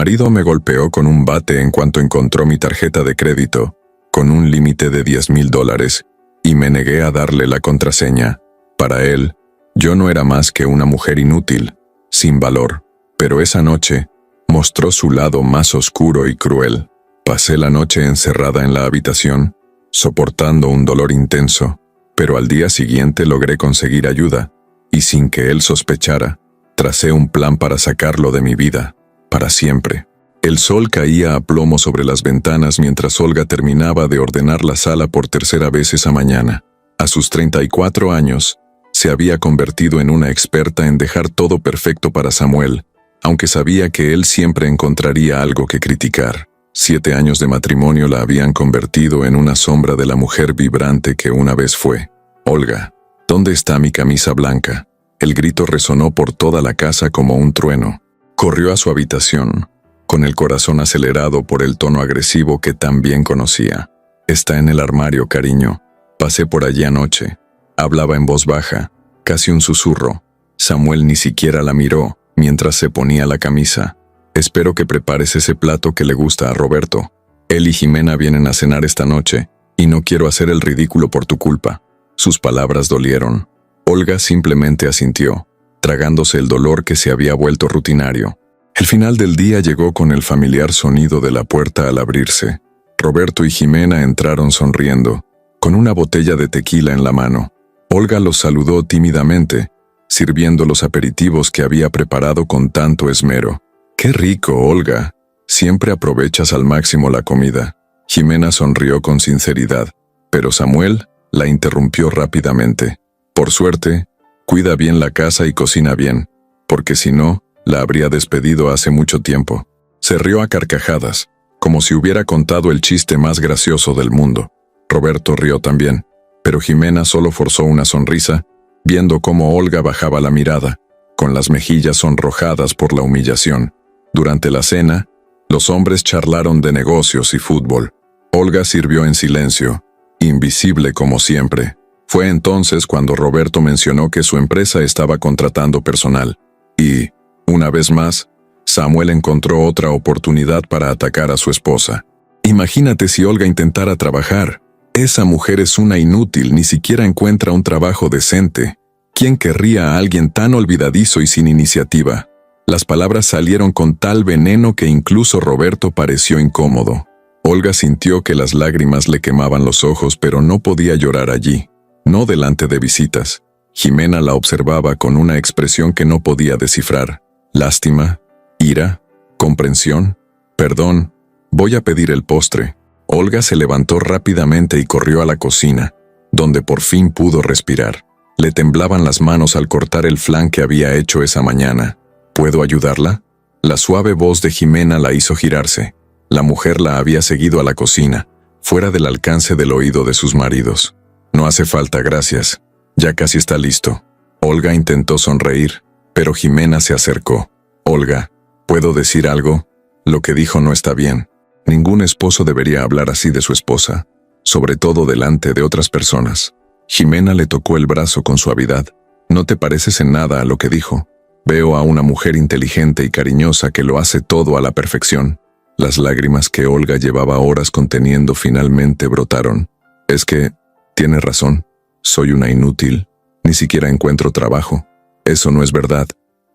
marido me golpeó con un bate en cuanto encontró mi tarjeta de crédito, con un límite de $10,000, y me negué a darle la contraseña. Para él, yo no era más que una mujer inútil, sin valor. Pero esa noche, mostró su lado más oscuro y cruel. Pasé la noche encerrada en la habitación, soportando un dolor intenso, pero al día siguiente logré conseguir ayuda, y sin que él sospechara, tracé un plan para sacarlo de mi vida, para siempre. El sol caía a plomo sobre las ventanas mientras Olga terminaba de ordenar la sala por tercera vez esa mañana. A sus 34 años, se había convertido en una experta en dejar todo perfecto para Samuel, aunque sabía que él siempre encontraría algo que criticar. 7 años de matrimonio la habían convertido en una sombra de la mujer vibrante que una vez fue. «Olga, ¿dónde está mi camisa blanca?». El grito resonó por toda la casa como un trueno. Corrió a su habitación, con el corazón acelerado por el tono agresivo que tan bien conocía. «Está en el armario, cariño. Pasé por allí anoche». Hablaba en voz baja, casi un susurro. Samuel ni siquiera la miró mientras se ponía la camisa. «Espero que prepares ese plato que le gusta a Roberto. Él y Jimena vienen a cenar esta noche, y no quiero hacer el ridículo por tu culpa». Sus palabras dolieron. Olga simplemente asintió, tragándose el dolor que se había vuelto rutinario. El final del día llegó con el familiar sonido de la puerta al abrirse. Roberto y Jimena entraron sonriendo, con una botella de tequila en la mano. Olga los saludó tímidamente, sirviendo los aperitivos que había preparado con tanto esmero. «Qué rico, Olga. Siempre aprovechas al máximo la comida». Jimena sonrió con sinceridad, pero Samuel la interrumpió rápidamente. «Por suerte, cuida bien la casa y cocina bien, porque si no, la habría despedido hace mucho tiempo». Se rió a carcajadas, como si hubiera contado el chiste más gracioso del mundo. Roberto rió también, pero Jimena solo forzó una sonrisa, viendo cómo Olga bajaba la mirada, con las mejillas sonrojadas por la humillación. Durante la cena, los hombres charlaron de negocios y fútbol. Olga sirvió en silencio, invisible como siempre. Fue entonces cuando Roberto mencionó que su empresa estaba contratando personal. Y, una vez más, Samuel encontró otra oportunidad para atacar a su esposa. «Imagínate si Olga intentara trabajar. Esa mujer es una inútil, ni siquiera encuentra un trabajo decente. ¿Quién querría a alguien tan olvidadizo y sin iniciativa?». Las palabras salieron con tal veneno que incluso Roberto pareció incómodo. Olga sintió que las lágrimas le quemaban los ojos, pero no podía llorar allí, no delante de visitas. Jimena la observaba con una expresión que no podía descifrar. Lástima, ira, comprensión, perdón. «Voy a pedir el postre». Olga se levantó rápidamente y corrió a la cocina, donde por fin pudo respirar. Le temblaban las manos al cortar el flan que había hecho esa mañana. «¿Puedo ayudarla?». La suave voz de Jimena la hizo girarse. La mujer la había seguido a la cocina, fuera del alcance del oído de sus maridos. «No hace falta, gracias. Ya casi está listo». Olga intentó sonreír, pero Jimena se acercó. «Olga, ¿puedo decir algo? Lo que dijo no está bien. Ningún esposo debería hablar así de su esposa, sobre todo delante de otras personas». Jimena le tocó el brazo con suavidad. «No te pareces en nada a lo que dijo. Veo a una mujer inteligente y cariñosa que lo hace todo a la perfección». Las lágrimas que Olga llevaba horas conteniendo finalmente brotaron. «Es que, tienes razón. Soy una inútil. Ni siquiera encuentro trabajo. Eso no es verdad.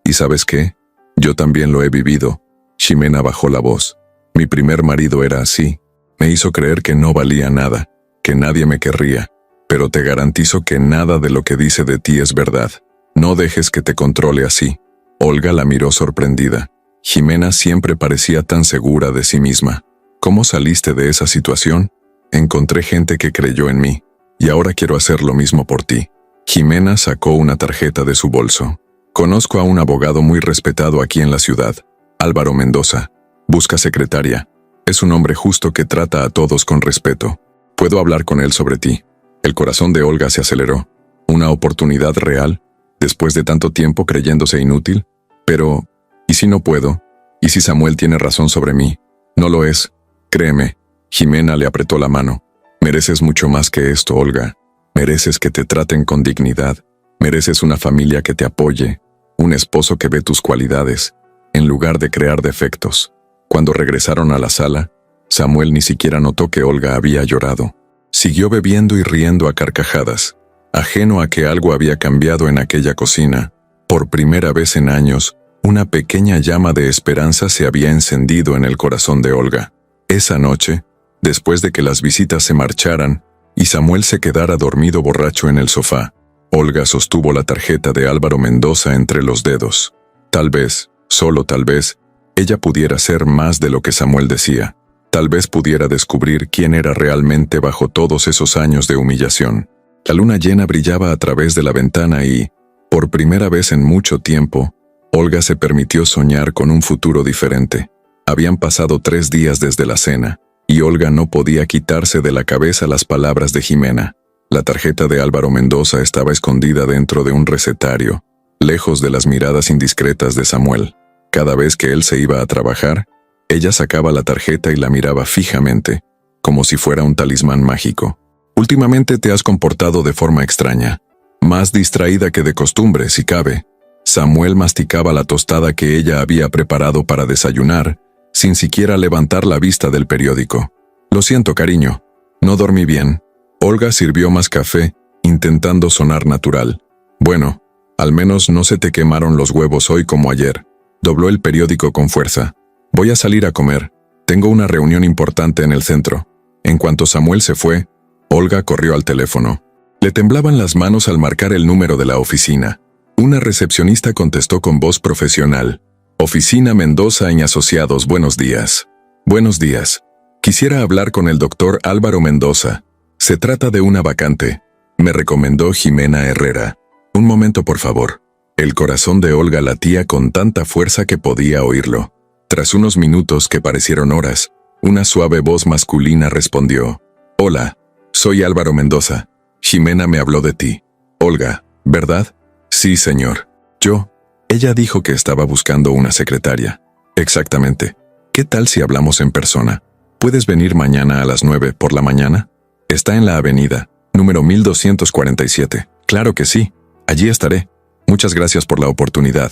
¿Y sabes qué? Yo también lo he vivido». Jimena bajó la voz. «Mi primer marido era así. Me hizo creer que no valía nada, que nadie me querría. Pero te garantizo que nada de lo que dice de ti es verdad. No dejes que te controle así». Olga la miró sorprendida. Jimena siempre parecía tan segura de sí misma. «¿Cómo saliste de esa situación?». «Encontré gente que creyó en mí, y ahora quiero hacer lo mismo por ti». Jimena sacó una tarjeta de su bolso. «Conozco a un abogado muy respetado aquí en la ciudad, Álvaro Mendoza. Busca secretaria. Es un hombre justo que trata a todos con respeto. Puedo hablar con él sobre ti». El corazón de Olga se aceleró. ¿Una oportunidad real? Después de tanto tiempo creyéndose inútil. Pero, ¿y si no puedo? ¿Y si Samuel tiene razón sobre mí? No lo es. Créeme. Jimena le apretó la mano. «Mereces mucho más que esto, Olga. Mereces que te traten con dignidad. Mereces una familia que te apoye. Un esposo que ve tus cualidades, en lugar de crear defectos». Cuando regresaron a la sala, Samuel ni siquiera notó que Olga había llorado. Siguió bebiendo y riendo a carcajadas, ajeno a que algo había cambiado en aquella cocina. Por primera vez en años, una pequeña llama de esperanza se había encendido en el corazón de Olga. Esa noche, después de que las visitas se marcharan y Samuel se quedara dormido borracho en el sofá, Olga sostuvo la tarjeta de Álvaro Mendoza entre los dedos. Tal vez, solo tal vez, ella pudiera ser más de lo que Samuel decía. Tal vez pudiera descubrir quién era realmente bajo todos esos años de humillación. La luna llena brillaba a través de la ventana y, por primera vez en mucho tiempo, Olga se permitió soñar con un futuro diferente. Habían pasado 3 días desde la cena, y Olga no podía quitarse de la cabeza las palabras de Jimena. La tarjeta de Álvaro Mendoza estaba escondida dentro de un recetario, lejos de las miradas indiscretas de Samuel. Cada vez que él se iba a trabajar, ella sacaba la tarjeta y la miraba fijamente, como si fuera un talismán mágico. Últimamente te has comportado de forma extraña, más distraída que de costumbre, si cabe. Samuel masticaba la tostada que ella había preparado para desayunar, sin siquiera levantar la vista del periódico. Lo siento, cariño, no dormí bien. Olga sirvió más café, intentando sonar natural. Bueno, al menos no se te quemaron los huevos hoy como ayer. Dobló el periódico con fuerza. Voy a salir a comer. Tengo una reunión importante en el centro. En cuanto Samuel se fue, Olga corrió al teléfono. Le temblaban las manos al marcar el número de la oficina. Una recepcionista contestó con voz profesional. Oficina Mendoza y Asociados, buenos días. Buenos días. Quisiera hablar con el doctor Álvaro Mendoza. Se trata de una vacante. Me recomendó Jimena Herrera. Un momento, por favor. El corazón de Olga latía con tanta fuerza que podía oírlo. Tras unos minutos que parecieron horas, una suave voz masculina respondió. Hola, soy Álvaro Mendoza. Jimena me habló de ti. Olga, ¿verdad? Sí, señor. Yo. Ella dijo que estaba buscando una secretaria. Exactamente. ¿Qué tal si hablamos en persona? ¿Puedes venir mañana a las 9 por la mañana? Está en la avenida, número 1247. Claro que sí. Allí estaré. Muchas gracias por la oportunidad.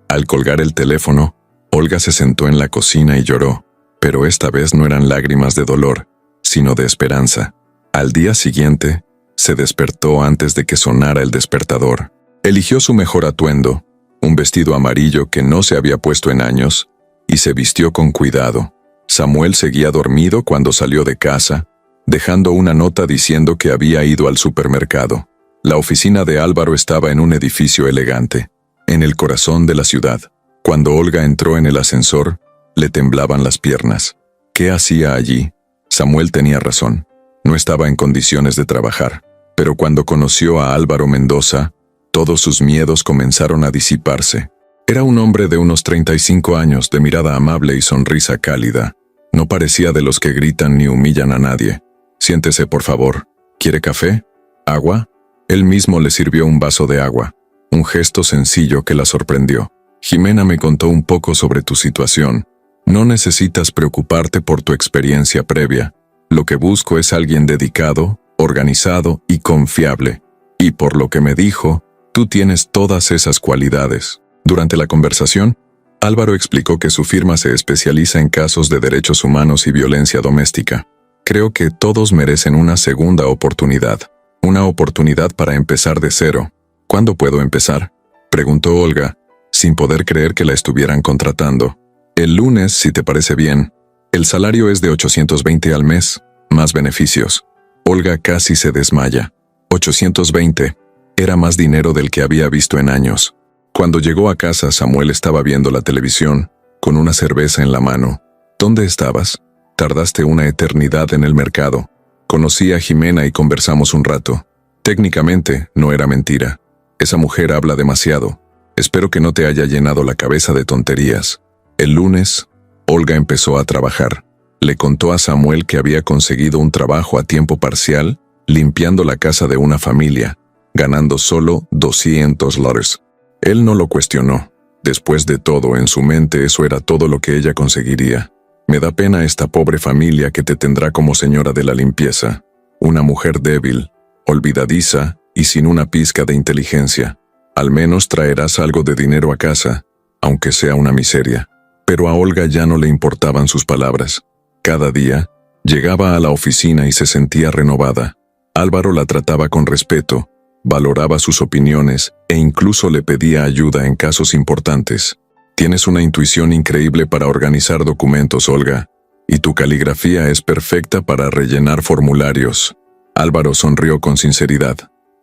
Al colgar el teléfono, Olga se sentó en la cocina y lloró, pero esta vez no eran lágrimas de dolor, sino de esperanza. Al día siguiente, se despertó antes de que sonara el despertador. Eligió su mejor atuendo, un vestido amarillo que no se había puesto en años, y se vistió con cuidado. Samuel seguía dormido cuando salió de casa, dejando una nota diciendo que había ido al supermercado. La oficina de Álvaro estaba en un edificio elegante, en el corazón de la ciudad. Cuando Olga entró en el ascensor, le temblaban las piernas. ¿Qué hacía allí? Samuel tenía razón. No estaba en condiciones de trabajar. Pero cuando conoció a Álvaro Mendoza, todos sus miedos comenzaron a disiparse. Era un hombre de unos 35 años, de mirada amable y sonrisa cálida. No parecía de los que gritan ni humillan a nadie. Siéntese, por favor. ¿Quiere café? ¿Agua? Él mismo le sirvió un vaso de agua, un gesto sencillo que la sorprendió. Jimena me contó un poco sobre tu situación. No necesitas preocuparte por tu experiencia previa. Lo que busco es alguien dedicado, organizado y confiable. Y por lo que me dijo, tú tienes todas esas cualidades. Durante la conversación, Álvaro explicó que su firma se especializa en casos de derechos humanos y violencia doméstica. Creo que todos merecen una segunda oportunidad. Una oportunidad para empezar de cero. ¿Cuándo puedo empezar?, preguntó Olga, sin poder creer que la estuvieran contratando. El lunes, si te parece bien. El salario es de 820 al mes, más beneficios. Olga casi se desmaya. 820. Era más dinero del que había visto en años. Cuando llegó a casa, Samuel estaba viendo la televisión, con una cerveza en la mano. ¿Dónde estabas? Tardaste una eternidad en el mercado. Conocí a Jimena y conversamos un rato. Técnicamente, no era mentira. Esa mujer habla demasiado. Espero que no te haya llenado la cabeza de tonterías. El lunes, Olga empezó a trabajar. Le contó a Samuel que había conseguido un trabajo a tiempo parcial, limpiando la casa de una familia, ganando solo $200. Él no lo cuestionó. Después de todo, en su mente eso era todo lo que ella conseguiría. Me da pena esta pobre familia que te tendrá como señora de la limpieza. Una mujer débil, olvidadiza y sin una pizca de inteligencia. Al menos traerás algo de dinero a casa, aunque sea una miseria. Pero a Olga ya no le importaban sus palabras. Cada día, llegaba a la oficina y se sentía renovada. Álvaro la trataba con respeto, valoraba sus opiniones e incluso le pedía ayuda en casos importantes. Tienes una intuición increíble para organizar documentos, Olga, y tu caligrafía es perfecta para rellenar formularios. Álvaro sonrió con sinceridad.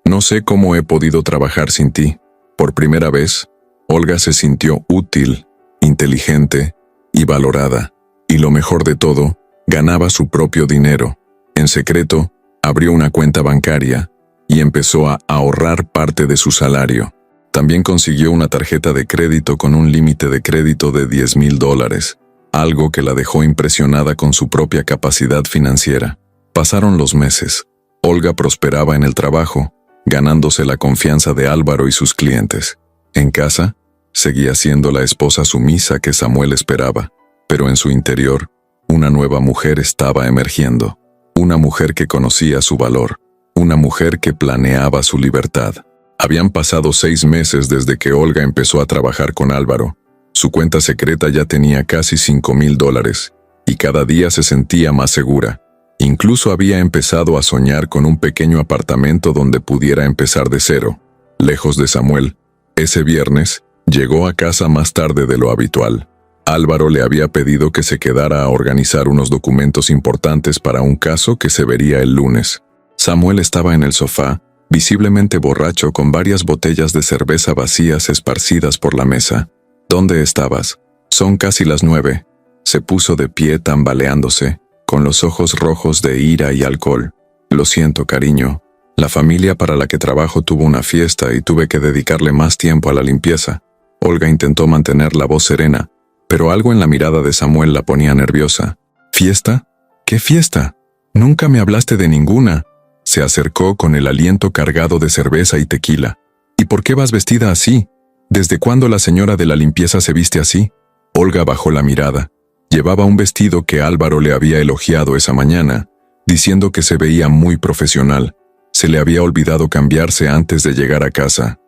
No sé cómo he podido trabajar sin ti. Por primera vez, Olga se sintió útil, inteligente y valorada. Y lo mejor de todo, ganaba su propio dinero. En secreto, abrió una cuenta bancaria y empezó a ahorrar parte de su salario. También consiguió una tarjeta de crédito con un límite de crédito de $10,000, algo que la dejó impresionada con su propia capacidad financiera. Pasaron los meses. Olga prosperaba en el trabajo, ganándose la confianza de Álvaro y sus clientes. En casa, seguía siendo la esposa sumisa que Samuel esperaba, pero en su interior, una nueva mujer estaba emergiendo. Una mujer que conocía su valor, una mujer que planeaba su libertad. Habían pasado 6 meses desde que Olga empezó a trabajar con Álvaro. Su cuenta secreta ya tenía casi $5,000 y cada día se sentía más segura. Incluso había empezado a soñar con un pequeño apartamento donde pudiera empezar de cero. Lejos de Samuel, ese viernes, llegó a casa más tarde de lo habitual. Álvaro le había pedido que se quedara a organizar unos documentos importantes para un caso que se vería el lunes. Samuel estaba en el sofá, visiblemente borracho, con varias botellas de cerveza vacías esparcidas por la mesa. ¿Dónde estabas? Son casi las 9. Se puso de pie tambaleándose, con los ojos rojos de ira y alcohol. Lo siento, cariño. La familia para la que trabajo tuvo una fiesta y tuve que dedicarle más tiempo a la limpieza. Olga intentó mantener la voz serena, pero algo en la mirada de Samuel la ponía nerviosa. ¿Fiesta? ¿Qué fiesta? Nunca me hablaste de ninguna. Se acercó con el aliento cargado de cerveza y tequila. ¿Y por qué vas vestida así? ¿Desde cuándo la señora de la limpieza se viste así? Olga bajó la mirada. Llevaba un vestido que Álvaro le había elogiado esa mañana, diciendo que se veía muy profesional. Se le había olvidado cambiarse antes de llegar a casa.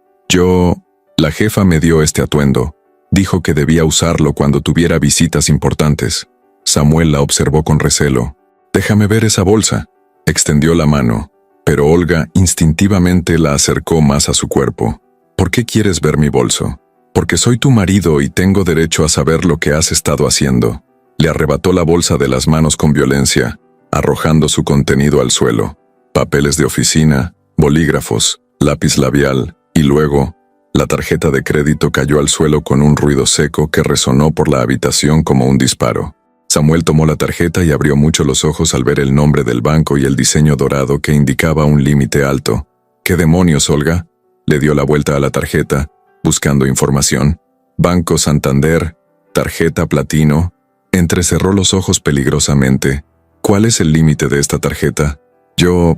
La jefa me dio este atuendo. Dijo que debía usarlo cuando tuviera visitas importantes. Samuel la observó con recelo. Déjame ver esa bolsa. Extendió la mano, pero Olga instintivamente la acercó más a su cuerpo. ¿Por qué quieres ver mi bolso? Porque soy tu marido y tengo derecho a saber lo que has estado haciendo. Le arrebató la bolsa de las manos con violencia, arrojando su contenido al suelo. Papeles de oficina, bolígrafos, lápiz labial, y luego, la tarjeta de crédito cayó al suelo con un ruido seco que resonó por la habitación como un disparo. Samuel tomó la tarjeta y abrió mucho los ojos al ver el nombre del banco y el diseño dorado que indicaba un límite alto. ¿Qué demonios, Olga? Le dio la vuelta a la tarjeta, buscando información. Banco Santander, tarjeta platino. Entrecerró los ojos peligrosamente. ¿Cuál es el límite de esta tarjeta? Yo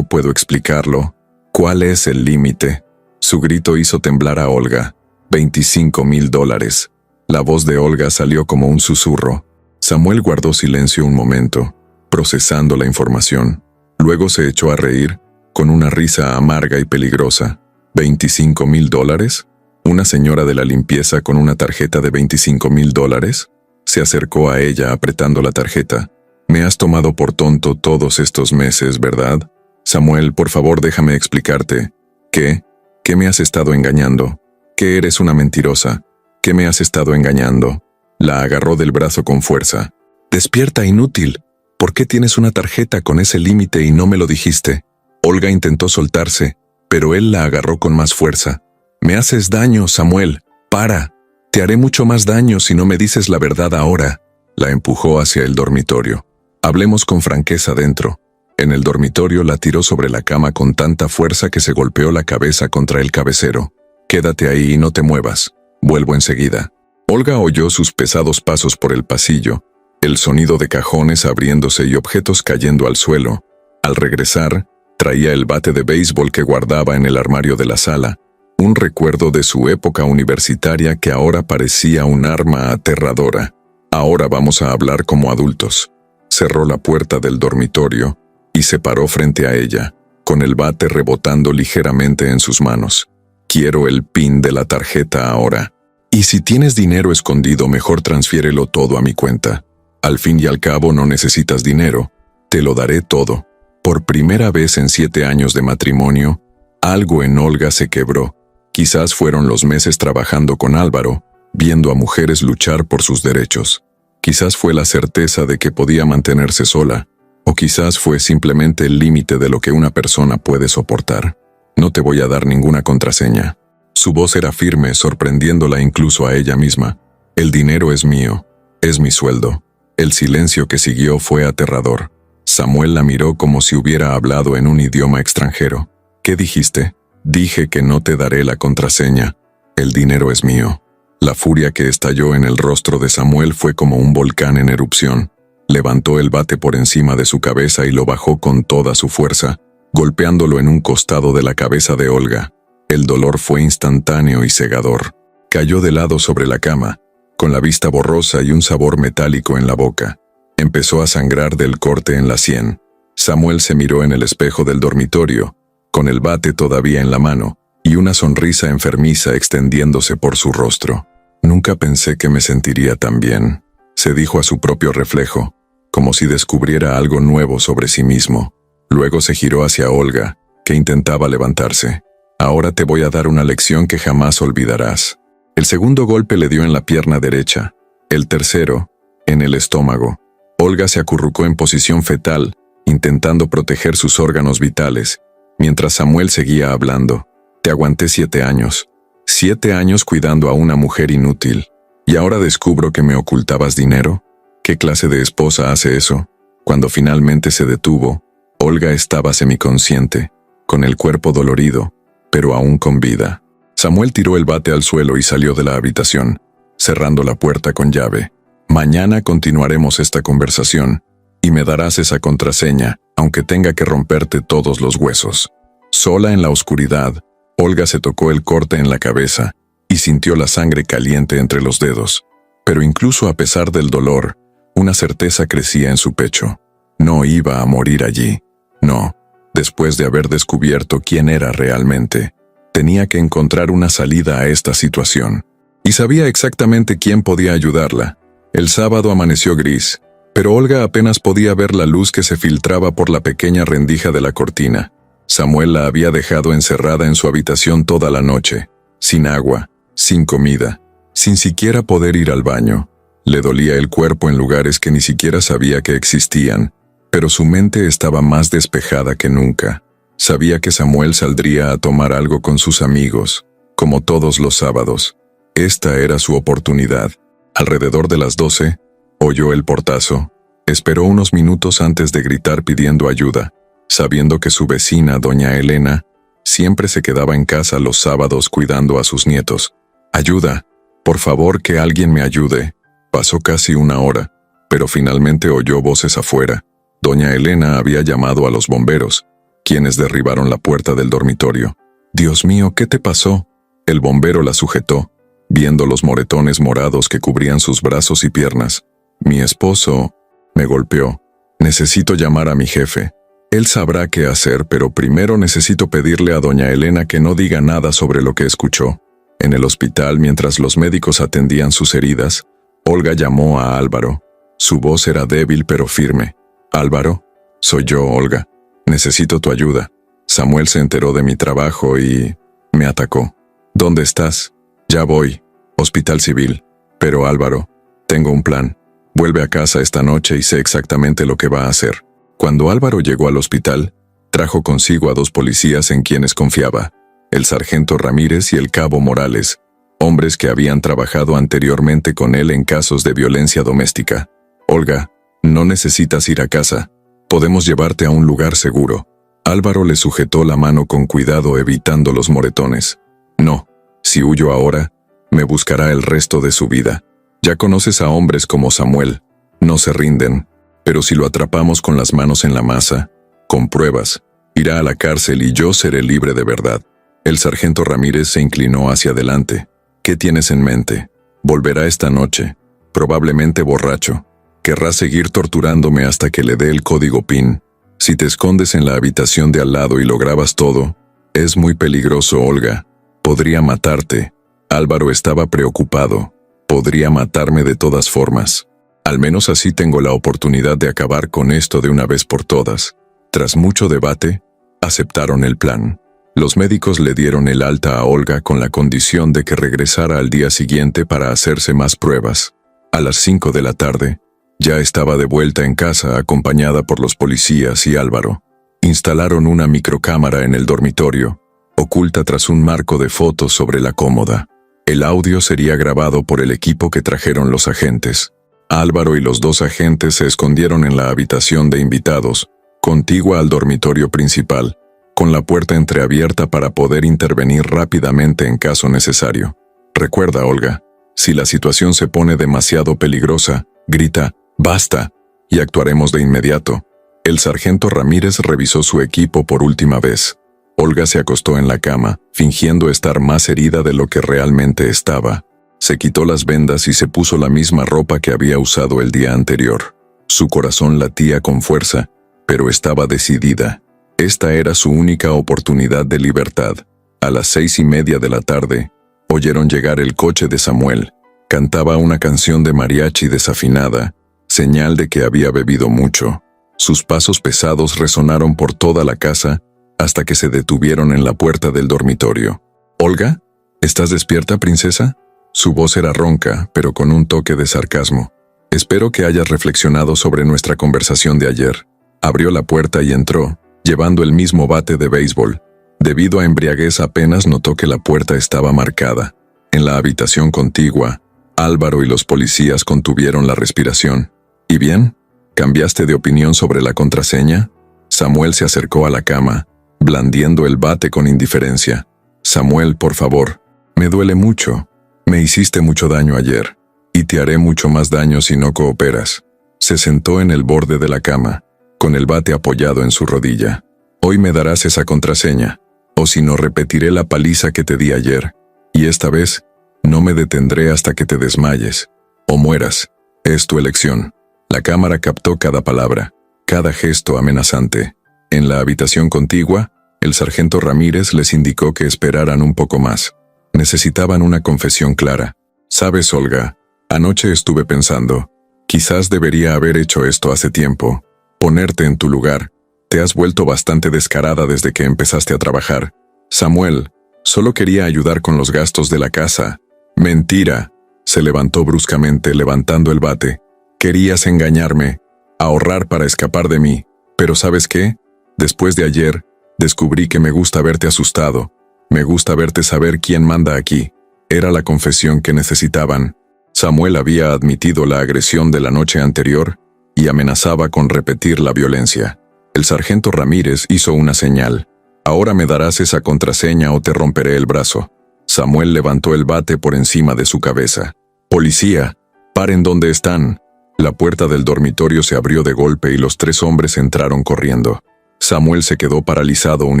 puedo explicarlo. ¿Cuál es el límite? Su grito hizo temblar a Olga. $25,000. La voz de Olga salió como un susurro. Samuel guardó silencio un momento, procesando la información. Luego se echó a reír, con una risa amarga y peligrosa. ¿$25,000? ¿Una señora de la limpieza con una tarjeta de $25,000? Se acercó a ella apretando la tarjeta. Me has tomado por tonto todos estos meses, ¿verdad? Samuel, por favor, déjame explicarte. ¿Qué? ¿Qué me has estado engañando? ¿Que eres una mentirosa? ¿Qué me has estado engañando? La agarró del brazo con fuerza. Despierta, inútil. ¿Por qué tienes una tarjeta con ese límite y no me lo dijiste? Olga intentó soltarse, pero él la agarró con más fuerza. Me haces daño, Samuel. Para. Te haré mucho más daño si no me dices la verdad ahora. La empujó hacia el dormitorio. Hablemos con franqueza dentro. En el dormitorio la tiró sobre la cama con tanta fuerza que se golpeó la cabeza contra el cabecero. Quédate ahí y no te muevas. Vuelvo enseguida. Olga oyó sus pesados pasos por el pasillo, el sonido de cajones abriéndose y objetos cayendo al suelo. Al regresar, traía el bate de béisbol que guardaba en el armario de la sala, un recuerdo de su época universitaria que ahora parecía un arma aterradora. Ahora vamos a hablar como adultos. Cerró la puerta del dormitorio y se paró frente a ella, con el bate rebotando ligeramente en sus manos. Quiero el PIN de la tarjeta ahora. Y si tienes dinero escondido, mejor transfiérelo todo a mi cuenta. Al fin y al cabo no necesitas dinero. Te lo daré todo. Por primera vez en 7 años de matrimonio, algo en Olga se quebró. Quizás fueron los meses trabajando con Álvaro, viendo a mujeres luchar por sus derechos. Quizás fue la certeza de que podía mantenerse sola, o quizás fue simplemente el límite de lo que una persona puede soportar. No te voy a dar ninguna contraseña. Su voz era firme, sorprendiéndola incluso a ella misma. El dinero es mío, es mi sueldo. El silencio que siguió fue aterrador. Samuel la miró como si hubiera hablado en un idioma extranjero. ¿Qué dijiste? Dije que no te daré la contraseña. El dinero es mío. La furia que estalló en el rostro de Samuel fue como un volcán en erupción. Levantó el bate por encima de su cabeza y lo bajó con toda su fuerza, golpeándolo en un costado de la cabeza de Olga. El dolor fue instantáneo y cegador. Cayó de lado sobre la cama, con la vista borrosa y un sabor metálico en la boca. Empezó a sangrar del corte en la sien. Samuel se miró en el espejo del dormitorio, con el bate todavía en la mano, y una sonrisa enfermiza extendiéndose por su rostro. Nunca pensé que me sentiría tan bien, se dijo a su propio reflejo, como si descubriera algo nuevo sobre sí mismo. Luego se giró hacia Olga, que intentaba levantarse. Ahora te voy a dar una lección que jamás olvidarás. El segundo golpe le dio en la pierna derecha, el tercero, en el estómago. Olga se acurrucó en posición fetal, intentando proteger sus órganos vitales, mientras Samuel seguía hablando. Te aguanté 7 años. 7 años cuidando a una mujer inútil. ¿Y ahora descubro que me ocultabas dinero? ¿Qué clase de esposa hace eso? Cuando finalmente se detuvo, Olga estaba semiconsciente, con el cuerpo dolorido, pero aún con vida. Samuel tiró el bate al suelo y salió de la habitación, cerrando la puerta con llave. Mañana continuaremos esta conversación, y me darás esa contraseña, aunque tenga que romperte todos los huesos. Sola en la oscuridad, Olga se tocó el corte en la cabeza y sintió la sangre caliente entre los dedos. Pero incluso a pesar del dolor, una certeza crecía en su pecho. No iba a morir allí. No, después de haber descubierto quién era realmente, tenía que encontrar una salida a esta situación. Y sabía exactamente quién podía ayudarla. El sábado amaneció gris, pero Olga apenas podía ver la luz que se filtraba por la pequeña rendija de la cortina. Samuel la había dejado encerrada en su habitación toda la noche, sin agua, sin comida, sin siquiera poder ir al baño. Le dolía el cuerpo en lugares que ni siquiera sabía que existían, pero su mente estaba más despejada que nunca. Sabía que Samuel saldría a tomar algo con sus amigos, como todos los sábados. Esta era su oportunidad. Alrededor de las 12, oyó el portazo. Esperó unos minutos antes de gritar pidiendo ayuda, sabiendo que su vecina, doña Elena, siempre se quedaba en casa los sábados cuidando a sus nietos. «Ayuda, por favor, que alguien me ayude». Pasó casi 1 hora, pero finalmente oyó voces afuera. Doña Elena había llamado a los bomberos, quienes derribaron la puerta del dormitorio. «Dios mío, ¿qué te pasó?». El bombero la sujetó, viendo los moretones morados que cubrían sus brazos y piernas. «Mi esposo me golpeó. Necesito llamar a mi jefe. Él sabrá qué hacer, pero primero necesito pedirle a doña Elena que no diga nada sobre lo que escuchó». En el hospital, mientras los médicos atendían sus heridas, Olga llamó a Álvaro. Su voz era débil pero firme. «Álvaro, soy yo, Olga. Necesito tu ayuda. Samuel se enteró de mi trabajo y me atacó». «¿Dónde estás?» «Ya voy. Hospital Civil. Pero Álvaro, tengo un plan. Vuelve a casa esta noche y sé exactamente lo que va a hacer». Cuando Álvaro llegó al hospital, trajo consigo a 2 policías en quienes confiaba, el sargento Ramírez y el cabo Morales, hombres que habían trabajado anteriormente con él en casos de violencia doméstica. «Olga, no necesitas ir a casa. Podemos llevarte a un lugar seguro». Álvaro le sujetó la mano con cuidado, evitando los moretones. «No, si huyo ahora, me buscará el resto de su vida. Ya conoces a hombres como Samuel. No se rinden. Pero si lo atrapamos con las manos en la masa, con pruebas, irá a la cárcel y yo seré libre de verdad». El sargento Ramírez se inclinó hacia adelante. «¿Qué tienes en mente? Volverá esta noche, probablemente borracho. Querrá seguir torturándome hasta que le dé el código PIN. Si te escondes en la habitación de al lado y lo grabas todo, es muy peligroso, Olga. Podría matarte». Álvaro estaba preocupado. Podría matarme de todas formas. Al menos así tengo la oportunidad de acabar con esto de una vez por todas. Tras mucho debate, aceptaron el plan. Los médicos le dieron el alta a Olga con la condición de que regresara al día siguiente para hacerse más pruebas. A las 5 de la tarde, ya estaba de vuelta en casa acompañada por los policías y Álvaro. Instalaron una microcámara en el dormitorio, oculta tras un marco de fotos sobre la cómoda. El audio sería grabado por el equipo que trajeron los agentes. Álvaro y los dos agentes se escondieron en la habitación de invitados, contigua al dormitorio principal, con la puerta entreabierta para poder intervenir rápidamente en caso necesario. Recuerda, Olga, si la situación se pone demasiado peligrosa, grita, ¡basta!, y actuaremos de inmediato. El sargento Ramírez revisó su equipo por última vez. Olga se acostó en la cama, fingiendo estar más herida de lo que realmente estaba. Se quitó las vendas y se puso la misma ropa que había usado el día anterior. Su corazón latía con fuerza, pero estaba decidida. Esta era su única oportunidad de libertad. A las 6:30 de la tarde, oyeron llegar el coche de Samuel. Cantaba una canción de mariachi desafinada, señal de que había bebido mucho. Sus pasos pesados resonaron por toda la casa hasta que se detuvieron en la puerta del dormitorio. «¿Olga? ¿Estás despierta, princesa?» Su voz era ronca, pero con un toque de sarcasmo. «Espero que hayas reflexionado sobre nuestra conversación de ayer». Abrió la puerta y entró, llevando el mismo bate de béisbol. Debido a embriaguez apenas notó que la puerta estaba marcada. En la habitación contigua, Álvaro y los policías contuvieron la respiración. «¿Y bien? ¿Cambiaste de opinión sobre la contraseña?» Samuel se acercó a la cama, blandiendo el bate con indiferencia. «Samuel, por favor, me duele mucho. Me hiciste mucho daño ayer, y te haré mucho más daño si no cooperas». Se sentó en el borde de la cama, con el bate apoyado en su rodilla. «Hoy me darás esa contraseña, o si no repetiré la paliza que te di ayer, y esta vez no me detendré hasta que te desmayes, o mueras. Es tu elección». La cámara captó cada palabra, cada gesto amenazante. En la habitación contigua, el sargento Ramírez les indicó que esperaran un poco más. Necesitaban una confesión clara. «Sabes, Olga, anoche estuve pensando, quizás debería haber hecho esto hace tiempo. Ponerte en tu lugar. Te has vuelto bastante descarada desde que empezaste a trabajar. Samuel, solo quería ayudar con los gastos de la casa». «Mentira». Se levantó bruscamente, levantando el bate. «Querías engañarme, ahorrar para escapar de mí. Pero ¿sabes qué? Después de ayer, descubrí que me gusta verte asustado. Me gusta verte saber quién manda aquí». Era la confesión que necesitaban. Samuel había admitido la agresión de la noche anterior y amenazaba con repetir la violencia. El sargento Ramírez hizo una señal. «Ahora me darás esa contraseña o te romperé el brazo». Samuel levantó el bate por encima de su cabeza. «Policía, paren donde están». La puerta del dormitorio se abrió de golpe y los tres hombres entraron corriendo. Samuel se quedó paralizado un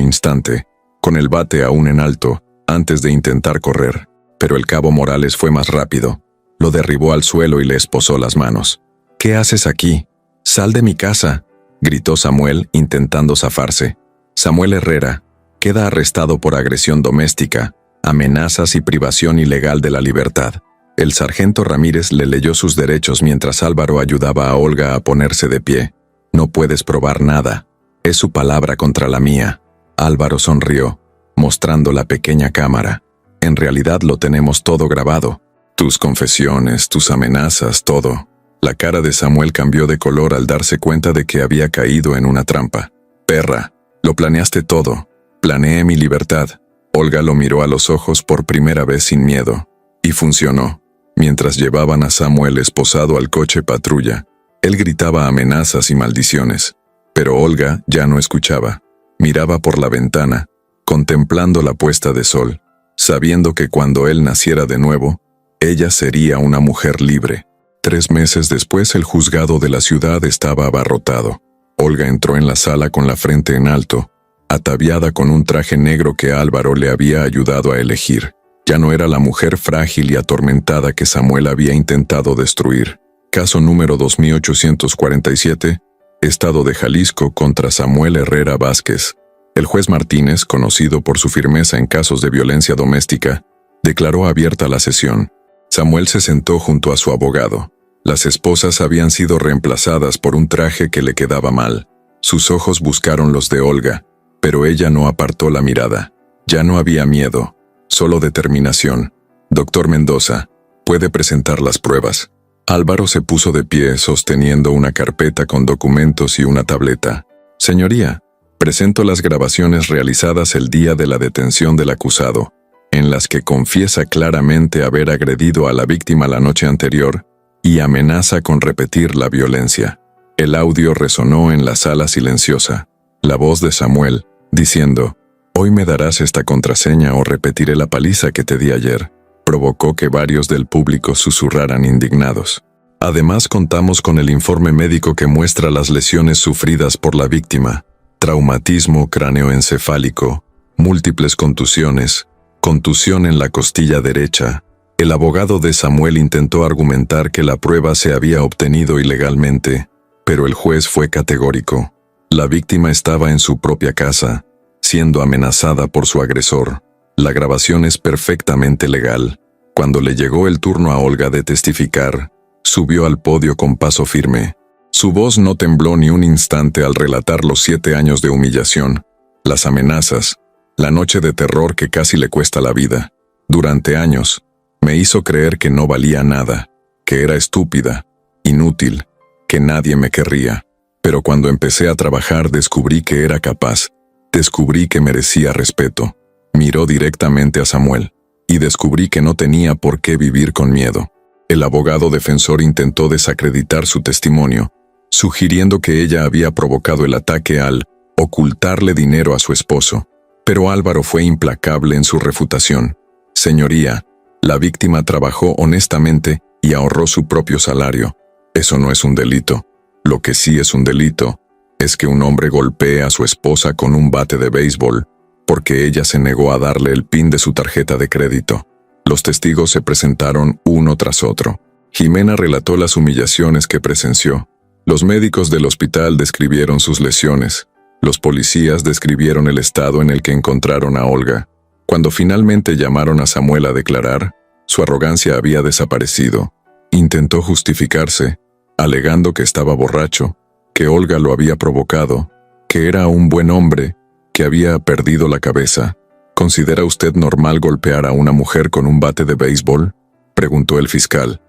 instante, con el bate aún en alto, antes de intentar correr. Pero el cabo Morales fue más rápido. Lo derribó al suelo y le esposó las manos. «¿Qué haces aquí? Sal de mi casa», gritó Samuel, intentando zafarse. Samuel Herrera queda arrestado por agresión doméstica, amenazas y privación ilegal de la libertad. El sargento Ramírez le leyó sus derechos mientras Álvaro ayudaba a Olga a ponerse de pie. «No puedes probar nada. Es su palabra contra la mía». Álvaro sonrió, mostrando la pequeña cámara. «En realidad lo tenemos todo grabado. Tus confesiones, tus amenazas, todo». La cara de Samuel cambió de color al darse cuenta de que había caído en una trampa. «Perra, lo planeaste todo. Planeé mi libertad». Olga lo miró a los ojos por primera vez sin miedo. Y funcionó. Mientras llevaban a Samuel esposado al coche patrulla, él gritaba amenazas y maldiciones. Pero Olga ya no escuchaba. Miraba por la ventana, contemplando la puesta de sol, sabiendo que cuando él naciera de nuevo, ella sería una mujer libre. 3 meses después, el juzgado de la ciudad estaba abarrotado. Olga entró en la sala con la frente en alto, ataviada con un traje negro que Álvaro le había ayudado a elegir. Ya no era la mujer frágil y atormentada que Samuel había intentado destruir. Caso número 2847, Estado de Jalisco contra Samuel Herrera Vázquez. El juez Martínez, conocido por su firmeza en casos de violencia doméstica, declaró abierta la sesión. Samuel se sentó junto a su abogado. Las esposas habían sido reemplazadas por un traje que le quedaba mal. Sus ojos buscaron los de Olga, pero ella no apartó la mirada. Ya no había miedo, solo determinación. Doctor Mendoza, puede presentar las pruebas. Álvaro se puso de pie sosteniendo una carpeta con documentos y una tableta. Señoría, presento las grabaciones realizadas el día de la detención del acusado, en las que confiesa claramente haber agredido a la víctima la noche anterior y amenaza con repetir la violencia. El audio resonó en la sala silenciosa. La voz de Samuel, diciendo, «Hoy me darás esta contraseña o repetiré la paliza que te di ayer», provocó que varios del público susurraran indignados. Además contamos con el informe médico que muestra las lesiones sufridas por la víctima, traumatismo cráneoencefálico, múltiples contusiones, contusión en la costilla derecha. El abogado de Samuel intentó argumentar que la prueba se había obtenido ilegalmente, pero el juez fue categórico. La víctima estaba en su propia casa, siendo amenazada por su agresor. La grabación es perfectamente legal. Cuando le llegó el turno a Olga de testificar, subió al podio con paso firme. Su voz no tembló ni un instante al relatar los 7 años de humillación, las amenazas, la noche de terror que casi le cuesta la vida. Durante años, me hizo creer que no valía nada, que era estúpida, inútil, que nadie me querría. Pero cuando empecé a trabajar descubrí que era capaz, descubrí que merecía respeto. Miró directamente a Samuel, y descubrí que no tenía por qué vivir con miedo. El abogado defensor intentó desacreditar su testimonio, sugiriendo que ella había provocado el ataque al ocultarle dinero a su esposo. Pero Álvaro fue implacable en su refutación. Señoría, la víctima trabajó honestamente y ahorró su propio salario. Eso no es un delito. Lo que sí es un delito es que un hombre golpee a su esposa con un bate de béisbol porque ella se negó a darle el PIN de su tarjeta de crédito. Los testigos se presentaron uno tras otro. Jimena relató las humillaciones que presenció. Los médicos del hospital describieron sus lesiones. Los policías describieron el estado en el que encontraron a Olga. Cuando finalmente llamaron a Samuel a declarar, su arrogancia había desaparecido. Intentó justificarse, alegando que estaba borracho, que Olga lo había provocado, que era un buen hombre, que había perdido la cabeza. ¿Considera usted normal golpear a una mujer con un bate de béisbol?, preguntó el fiscal.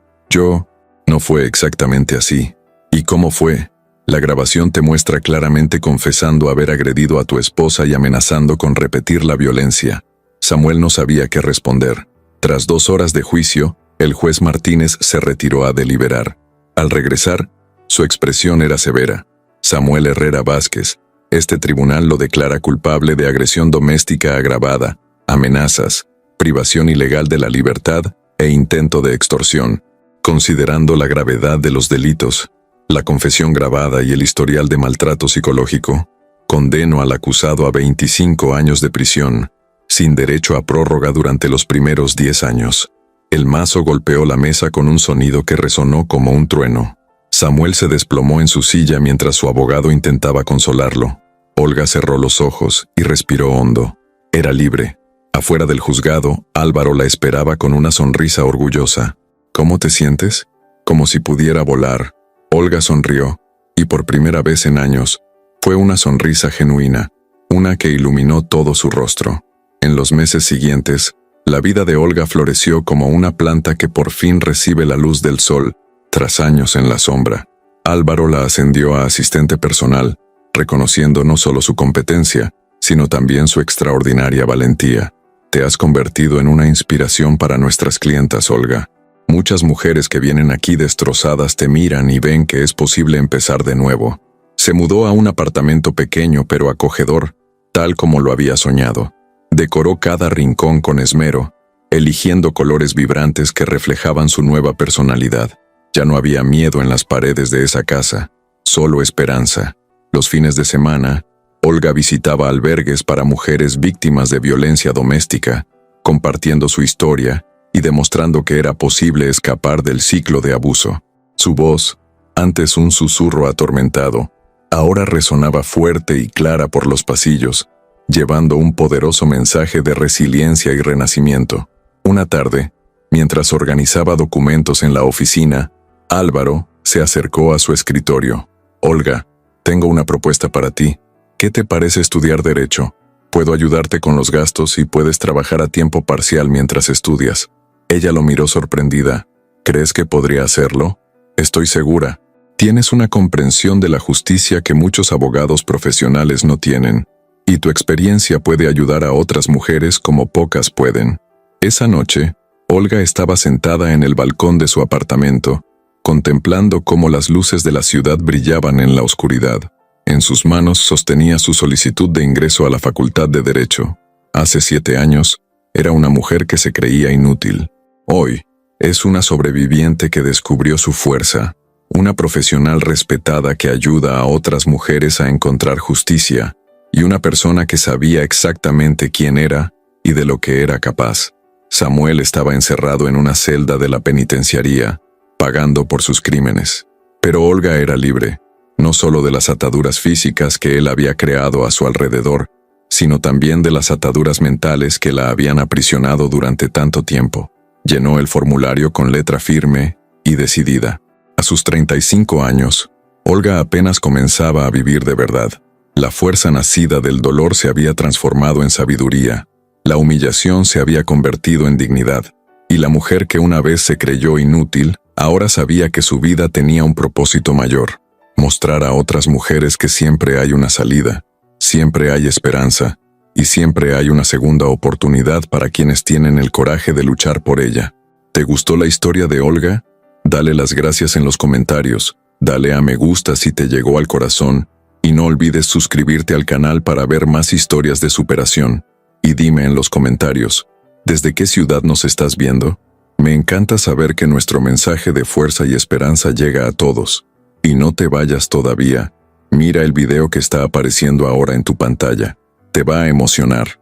No fue exactamente así. ¿Y cómo fue? La grabación te muestra claramente confesando haber agredido a tu esposa y amenazando con repetir la violencia. Samuel no sabía qué responder. Tras 2 horas de juicio, el juez Martínez se retiró a deliberar. Al regresar, su expresión era severa. Samuel Herrera Vázquez, este tribunal lo declara culpable de agresión doméstica agravada, amenazas, privación ilegal de la libertad e intento de extorsión. Considerando la gravedad de los delitos, la confesión grabada y el historial de maltrato psicológico, condeno al acusado a 25 años de prisión, sin derecho a prórroga durante los primeros 10 años. El mazo golpeó la mesa con un sonido que resonó como un trueno. Samuel se desplomó en su silla mientras su abogado intentaba consolarlo. Olga cerró los ojos y respiró hondo. Era libre. Afuera del juzgado, Álvaro la esperaba con una sonrisa orgullosa. ¿Cómo te sientes? Como si pudiera volar. Olga sonrió, y por primera vez en años, fue una sonrisa genuina, una que iluminó todo su rostro. En los meses siguientes, la vida de Olga floreció como una planta que por fin recibe la luz del sol, tras años en la sombra. Álvaro la ascendió a asistente personal, reconociendo no solo su competencia, sino también su extraordinaria valentía. Te has convertido en una inspiración para nuestras clientas, Olga. Muchas mujeres que vienen aquí destrozadas te miran y ven que es posible empezar de nuevo. Se mudó a un apartamento pequeño pero acogedor, tal como lo había soñado. Decoró cada rincón con esmero, eligiendo colores vibrantes que reflejaban su nueva personalidad. Ya no había miedo en las paredes de esa casa, solo esperanza. Los fines de semana, Olga visitaba albergues para mujeres víctimas de violencia doméstica, compartiendo su historia y demostrando que era posible escapar del ciclo de abuso. Su voz, antes un susurro atormentado, ahora resonaba fuerte y clara por los pasillos, llevando un poderoso mensaje de resiliencia y renacimiento. Una tarde, mientras organizaba documentos en la oficina, Álvaro se acercó a su escritorio. Olga, tengo una propuesta para ti. ¿Qué te parece estudiar Derecho? Puedo ayudarte con los gastos y puedes trabajar a tiempo parcial mientras estudias. Ella lo miró sorprendida. ¿Crees que podría hacerlo? Estoy segura. Tienes una comprensión de la justicia que muchos abogados profesionales no tienen, y tu experiencia puede ayudar a otras mujeres como pocas pueden. Esa noche, Olga estaba sentada en el balcón de su apartamento, contemplando cómo las luces de la ciudad brillaban en la oscuridad. En sus manos sostenía su solicitud de ingreso a la Facultad de Derecho. Hace 7 años, era una mujer que se creía inútil. Hoy, es una sobreviviente que descubrió su fuerza, una profesional respetada que ayuda a otras mujeres a encontrar justicia, y una persona que sabía exactamente quién era y de lo que era capaz. Samuel estaba encerrado en una celda de la penitenciaría, pagando por sus crímenes. Pero Olga era libre, no solo de las ataduras físicas que él había creado a su alrededor, sino también de las ataduras mentales que la habían aprisionado durante tanto tiempo. Llenó el formulario con letra firme y decidida. A sus 35 años, Olga apenas comenzaba a vivir de verdad. La fuerza nacida del dolor se había transformado en sabiduría, la humillación se había convertido en dignidad, y la mujer que una vez se creyó inútil, ahora sabía que su vida tenía un propósito mayor: mostrar a otras mujeres que siempre hay una salida, siempre hay esperanza, y siempre hay una segunda oportunidad para quienes tienen el coraje de luchar por ella. ¿Te gustó la historia de Olga? Dale las gracias en los comentarios, dale a me gusta si te llegó al corazón, y no olvides suscribirte al canal para ver más historias de superación. Y dime en los comentarios, ¿desde qué ciudad nos estás viendo? Me encanta saber que nuestro mensaje de fuerza y esperanza llega a todos. Y no te vayas todavía, mira el video que está apareciendo ahora en tu pantalla. Te va a emocionar.